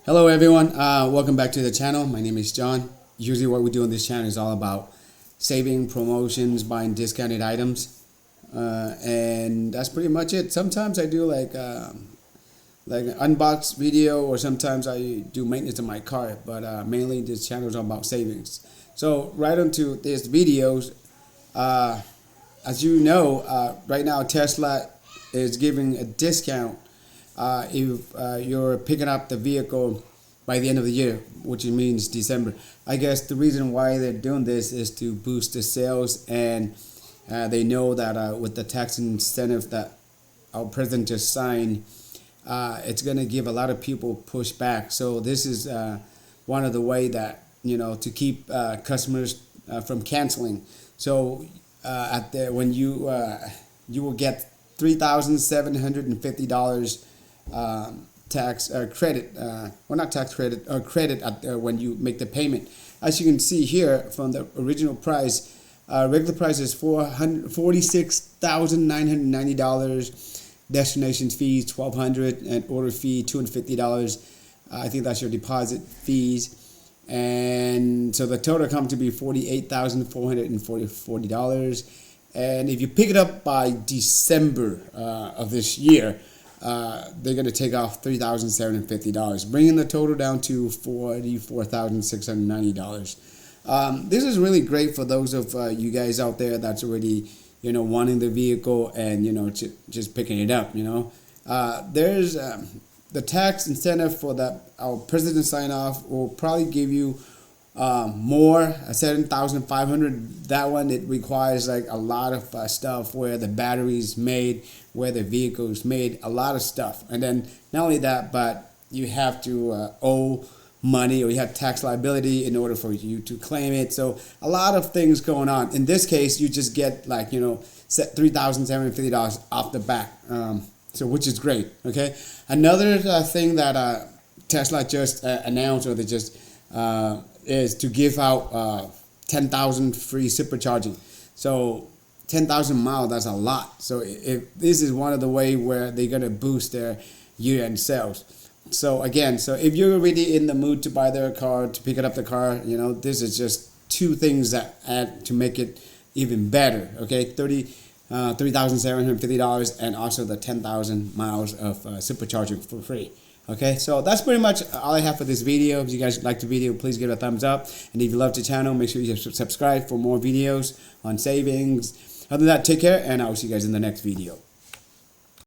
Hello everyone, welcome back to the channel. My name is John. Usually what we do on this channel is all about saving, promotions, buying discounted items, and that's pretty much it. Sometimes I do like an unbox video, or sometimes I do maintenance on my car, but mainly this channel is all about savings. So right onto this videos. As you know, right now Tesla is giving a discount if you're picking up the vehicle by the end of the year, which means December. I guess the reason why they're doing this is to boost the sales, and they know that with the tax incentive that our president just signed, it's going to give a lot of people pushback. So this is one of the way that, to keep customers from canceling. So when you will get $3,750 tax credit, not tax credit, credit when you make the payment. As you can see here from the original price, regular price is $46,990. Destination fees $1,200, and order fee $250. I think that's your deposit fees, and so the total comes to be $48,440. And if you pick it up by December of this year, they're going to take off $3,750, bringing the total down to $44,690. This is really great for those of you guys out there that's already, wanting the vehicle and, just picking it up. There's the tax incentive for that our president sign off will probably give you more, 7,500. That one, it requires like a lot of stuff, where the battery's made, where the vehicle is made, a lot of stuff. And then not only that, but you have to owe money, or you have tax liability in order for you to claim it. So a lot of things going on. In this case, you just get like, set $3,750 off the back. So which is great. Okay. Another thing that Tesla just announced, or they just is to give out 10,000 free supercharging. So 10,000 miles, that's a lot. So if this is one of the way where they're going to boost their year-end sales. So again, so if you're really in the mood to buy their car, to pick up the car, this is just two things that add to make it even better. Okay, $3,750, and also the 10,000 miles of supercharging for free. Okay, so that's pretty much all I have for this video. If you guys like the video, please give it a thumbs up. And if you love the channel, make sure you subscribe for more videos on savings. Other than that, take care, and I will see you guys in the next video.